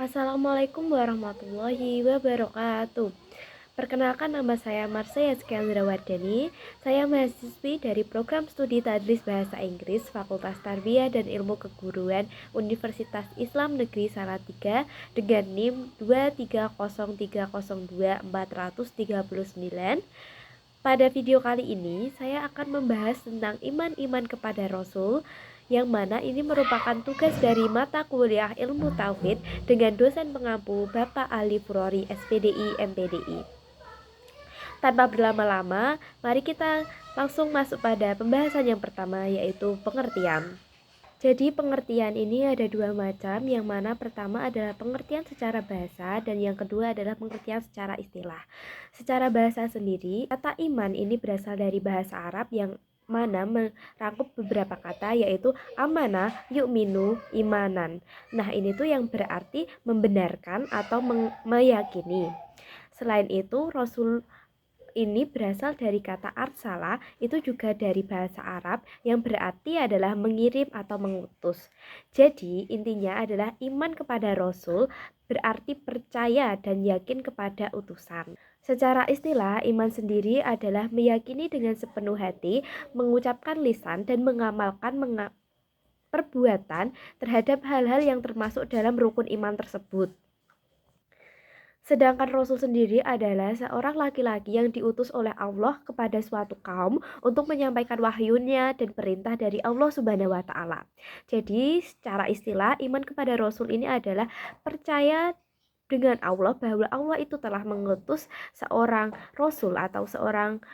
Assalamualaikum warahmatullahi wabarakatuh. Perkenalkan, nama saya Marsha Yazkiandra Wardani. Saya mahasiswi dari program studi Tadris Bahasa Inggris Fakultas Tarbiyah dan Ilmu Keguruan Universitas Islam Negeri Salatiga dengan NIM 230302439. Pada video kali ini, saya akan membahas tentang iman-iman kepada Rasul, yang mana ini merupakan tugas dari mata kuliah Ilmu Tauhid dengan dosen pengampu Bapak Ali Furori, SPDI, MPDI. Tanpa berlama-lama, mari kita langsung masuk pada pembahasan yang pertama, yaitu pengertian. Jadi pengertian ini ada dua macam, yang mana pertama adalah pengertian secara bahasa dan yang kedua adalah pengertian secara istilah. Secara bahasa sendiri, kata iman ini berasal dari bahasa Arab yang mana merangkup beberapa kata, yaitu amanah, yu'minu, imanan. Nah, ini tuh yang berarti membenarkan atau meyakini. Selain itu, Rasul ini berasal dari kata arsala, itu juga dari bahasa Arab yang berarti adalah mengirim atau mengutus. Jadi intinya adalah iman kepada Rasul berarti percaya dan yakin kepada utusan. Secara istilah, iman sendiri adalah meyakini dengan sepenuh hati, mengucapkan lisan dan mengamalkan perbuatan terhadap hal-hal yang termasuk dalam rukun iman tersebut. Sedangkan Rasul sendiri adalah seorang laki-laki yang diutus oleh Allah kepada suatu kaum untuk menyampaikan wahyunya dan perintah dari Allah Subhanahu wa Ta'ala. Jadi, secara istilah, iman kepada Rasul ini adalah percaya dengan Allah bahwa Allah itu telah mengutus seorang Rasul atau seorang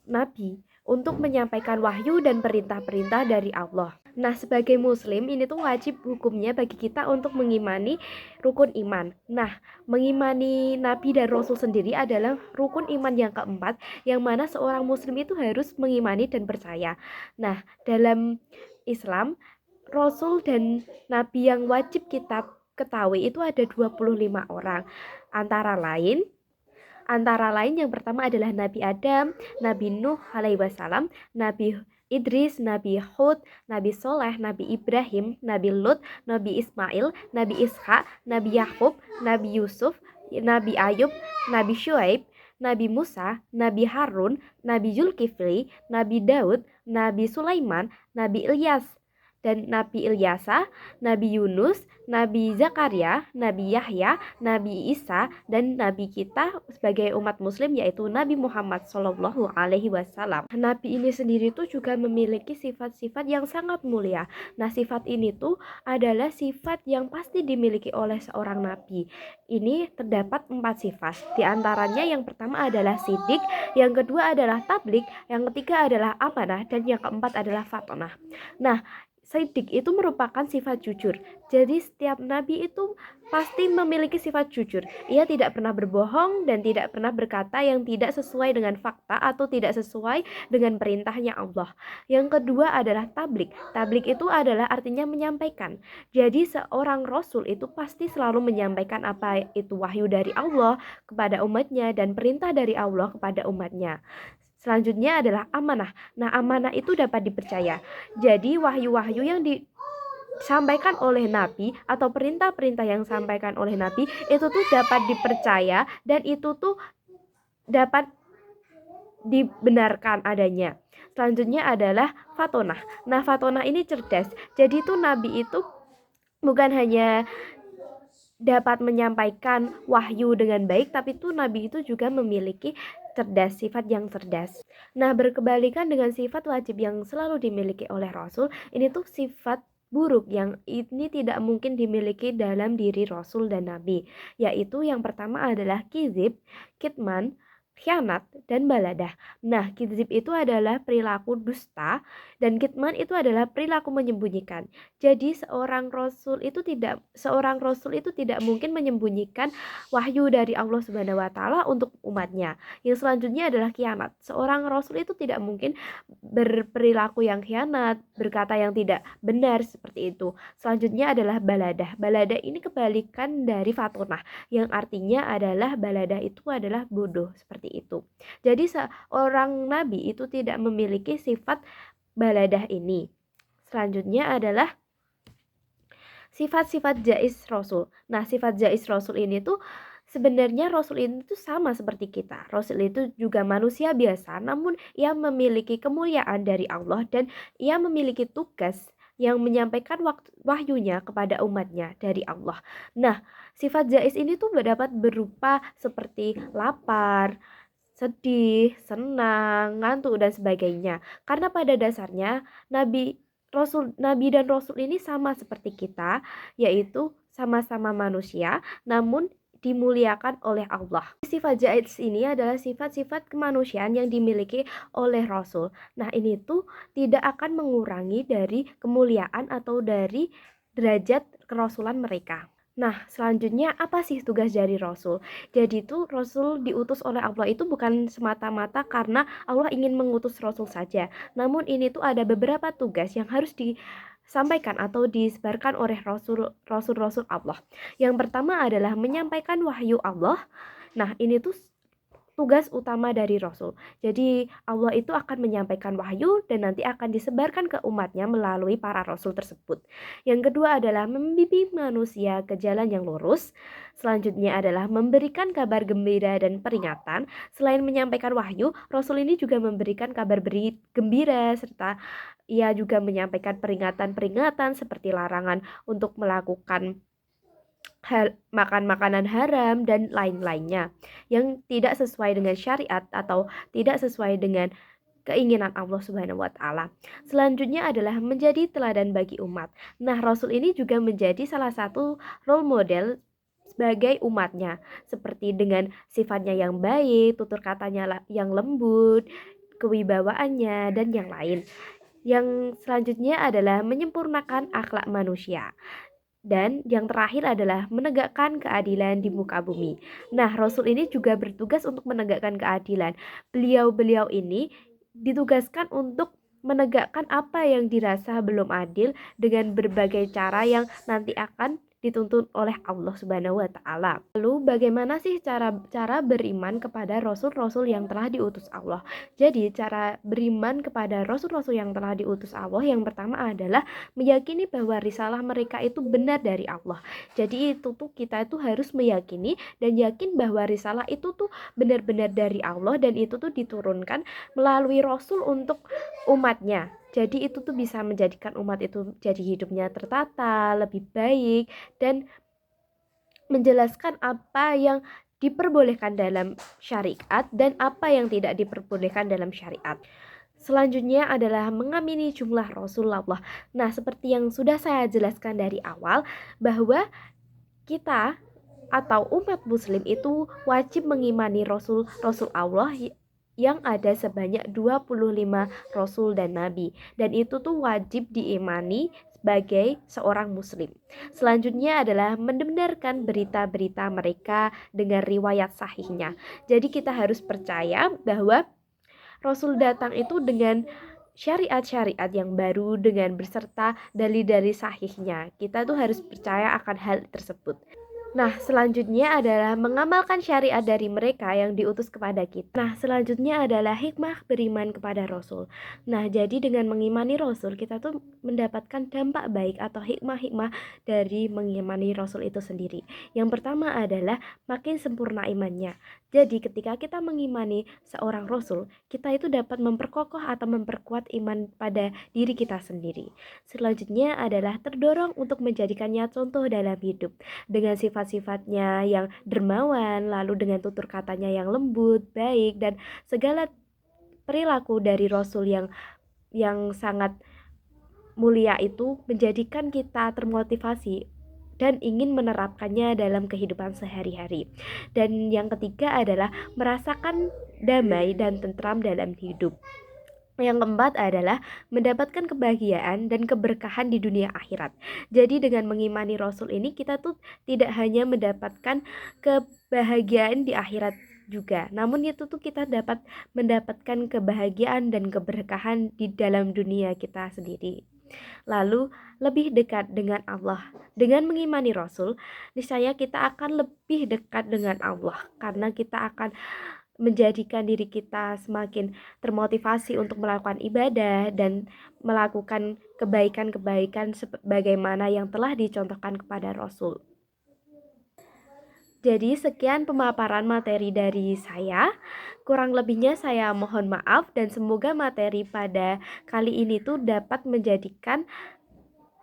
Nabi untuk menyampaikan wahyu dan perintah-perintah dari Allah. Nah, sebagai muslim ini tuh wajib hukumnya bagi kita untuk mengimani rukun iman. Nah, mengimani Nabi dan Rasul sendiri adalah rukun iman yang keempat, yang mana seorang muslim itu harus mengimani dan percaya. Nah, dalam Islam, Rasul dan Nabi yang wajib kita ketahui itu ada 25 orang. Antara lain yang pertama adalah Nabi Adam, Nabi Nuh alaihi wasallam, Nabi Idris, Nabi Hud, Nabi Soleh, Nabi Ibrahim, Nabi Lut, Nabi Ismail, Nabi Ishak, Nabi Yakub, Nabi Yusuf, Nabi Ayub, Nabi Syuaib, Nabi Musa, Nabi Harun, Nabi Zulkifli, Nabi Daud, Nabi Sulaiman, Nabi Ilyas, dan Nabi Ilyasa, Nabi Yunus, Nabi Zakaria, Nabi Yahya, Nabi Isa, dan Nabi kita sebagai umat muslim yaitu Nabi Muhammad Shallallahu Alaihi Wasallam. Nabi ini sendiri tuh juga memiliki sifat-sifat yang sangat mulia. Nah, sifat ini tuh adalah sifat yang pasti dimiliki oleh seorang nabi. Ini terdapat 4 sifat. Di antaranya yang pertama adalah sidik, yang kedua adalah tablik, yang ketiga adalah amanah, dan yang keempat adalah fatonah. Nah, sidik itu merupakan sifat jujur. Jadi setiap nabi itu pasti memiliki sifat jujur. Ia tidak pernah berbohong dan tidak pernah berkata yang tidak sesuai dengan fakta atau tidak sesuai dengan perintahnya Allah. Yang kedua adalah tablik. Tablik itu adalah artinya menyampaikan. Jadi seorang rasul itu pasti selalu menyampaikan apa itu wahyu dari Allah kepada umatnya dan perintah dari Allah kepada umatnya. Selanjutnya adalah amanah. Nah, amanah itu dapat dipercaya. Jadi wahyu-wahyu yang disampaikan oleh Nabi atau perintah-perintah yang disampaikan oleh Nabi itu tuh dapat dipercaya dan itu tuh dapat dibenarkan adanya. Selanjutnya adalah fatonah. Nah, fatonah ini cerdas. Jadi tuh Nabi itu bukan hanya dapat menyampaikan wahyu dengan baik, tapi tuh Nabi itu juga memiliki sifat yang cerdas. Nah, berkebalikan dengan sifat wajib yang selalu dimiliki oleh Rasul, ini tuh sifat buruk yang ini tidak mungkin dimiliki dalam diri Rasul dan Nabi, yaitu yang pertama adalah kizib, kitman, khianat, dan baladah. Nah, kizib itu adalah perilaku dusta dan kitman itu adalah perilaku menyembunyikan. Jadi seorang rasul itu tidak mungkin menyembunyikan wahyu dari Allah Subhanahu wa taala untuk umatnya. Yang selanjutnya adalah khianat. Seorang rasul itu tidak mungkin berperilaku yang khianat, berkata yang tidak benar seperti itu. Selanjutnya adalah baladah. Baladah ini kebalikan dari fatonah, yang artinya adalah baladah itu adalah bodoh seperti itu. Jadi seorang nabi itu tidak memiliki sifat baladah ini. Selanjutnya adalah sifat-sifat jais Rasul. Nah, sifat jais Rasul ini tuh sebenarnya Rasul ini tuh sama seperti kita. Rasul itu juga manusia biasa, namun ia memiliki kemuliaan dari Allah dan ia memiliki tugas yang menyampaikan wahyunya kepada umatnya dari Allah. Nah, sifat jais ini tuh dapat berupa seperti lapar, sedih, senang, ngantuk dan sebagainya. Karena pada dasarnya Nabi dan Rasul ini sama seperti kita, yaitu sama-sama manusia, namun dimuliakan oleh Allah. Sifat jaiz ini adalah sifat-sifat kemanusiaan yang dimiliki oleh Rasul. Nah, ini tuh tidak akan mengurangi dari kemuliaan atau dari derajat kerasulan mereka. Nah, selanjutnya apa sih tugas dari Rasul? Jadi itu Rasul diutus oleh Allah itu bukan semata-mata karena Allah ingin mengutus Rasul saja. Namun ini tuh ada beberapa tugas yang harus disampaikan atau disebarkan oleh Rasul Allah. Yang pertama adalah menyampaikan wahyu Allah. Nah, ini tuh tugas utama dari Rasul. Jadi Allah itu akan menyampaikan wahyu dan nanti akan disebarkan ke umatnya melalui para Rasul tersebut. Yang kedua adalah membimbing manusia ke jalan yang lurus. Selanjutnya adalah memberikan kabar gembira dan peringatan. Selain menyampaikan wahyu, Rasul ini juga memberikan kabar gembira serta ia juga menyampaikan peringatan-peringatan seperti larangan untuk melakukan makan makanan haram dan lain-lainnya yang tidak sesuai dengan syariat atau tidak sesuai dengan keinginan Allah Subhanahu wa taala. Selanjutnya adalah menjadi teladan bagi umat. Nah, Rasul ini juga menjadi salah satu role model sebagai umatnya, seperti dengan sifatnya yang baik, tutur katanya yang lembut, kewibawaannya dan yang lain. Yang selanjutnya adalah menyempurnakan akhlak manusia. Dan yang terakhir adalah menegakkan keadilan di muka bumi. Nah, Rasul ini juga bertugas untuk menegakkan keadilan. Beliau ini ditugaskan untuk menegakkan apa yang dirasa belum adil dengan berbagai cara yang nanti akan dituntun oleh Allah Subhanahu wa taala. Lalu bagaimana sih cara beriman kepada rasul-rasul yang telah diutus Allah? Jadi, cara beriman kepada rasul-rasul yang telah diutus Allah yang pertama adalah meyakini bahwa risalah mereka itu benar dari Allah. Jadi itu tuh kita itu harus meyakini dan yakin bahwa risalah itu tuh benar-benar dari Allah dan itu tuh diturunkan melalui rasul untuk umatnya. Jadi itu tuh bisa menjadikan umat itu jadi hidupnya tertata, lebih baik dan menjelaskan apa yang diperbolehkan dalam syariat dan apa yang tidak diperbolehkan dalam syariat. Selanjutnya adalah mengamini jumlah Rasulullah. Nah, seperti yang sudah saya jelaskan dari awal bahwa kita atau umat muslim itu wajib mengimani Rasul Allah yang ada sebanyak 25 rasul dan nabi, dan itu tuh wajib diimani sebagai seorang muslim. Selanjutnya adalah mendengarkan berita-berita mereka dengan riwayat sahihnya. Jadi kita harus percaya bahwa Rasul datang itu dengan syariat-syariat yang baru dengan berserta dalil-dalil sahihnya. Kita tuh harus percaya akan hal tersebut. Nah, selanjutnya adalah mengamalkan syariat dari mereka yang diutus kepada kita. Nah, selanjutnya adalah hikmah beriman kepada Rasul. Nah, jadi dengan mengimani Rasul, kita tuh mendapatkan dampak baik atau hikmah-hikmah dari mengimani Rasul itu sendiri. Yang pertama adalah makin sempurna imannya. Jadi, ketika kita mengimani seorang Rasul, kita itu dapat memperkokoh atau memperkuat iman pada diri kita sendiri. Selanjutnya adalah terdorong untuk menjadikannya contoh dalam hidup. Dengan sifat-sifatnya yang dermawan, lalu dengan tutur katanya yang lembut, baik, dan segala perilaku dari Rasul yang sangat mulia itu menjadikan kita termotivasi dan ingin menerapkannya dalam kehidupan sehari-hari. Dan yang ketiga adalah merasakan damai dan tentram dalam hidup. Yang keempat adalah mendapatkan kebahagiaan dan keberkahan di dunia akhirat. Jadi dengan mengimani Rasul ini kita tuh tidak hanya mendapatkan kebahagiaan di akhirat juga, namun itu tuh kita dapat mendapatkan kebahagiaan dan keberkahan di dalam dunia kita sendiri. Lalu lebih dekat dengan Allah. Dengan mengimani Rasul, niscaya kita akan lebih dekat dengan Allah karena kita akan menjadikan diri kita semakin termotivasi untuk melakukan ibadah dan melakukan kebaikan-kebaikan sebagaimana yang telah dicontohkan kepada Rasul. Jadi sekian pemaparan materi dari saya. Kurang lebihnya saya mohon maaf dan semoga materi pada kali ini tuh dapat menjadikan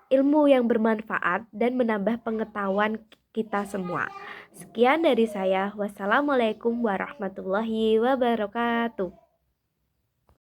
ilmu yang bermanfaat dan menambah pengetahuan kita semua. Sekian dari saya. Wassalamualaikum warahmatullahi wabarakatuh.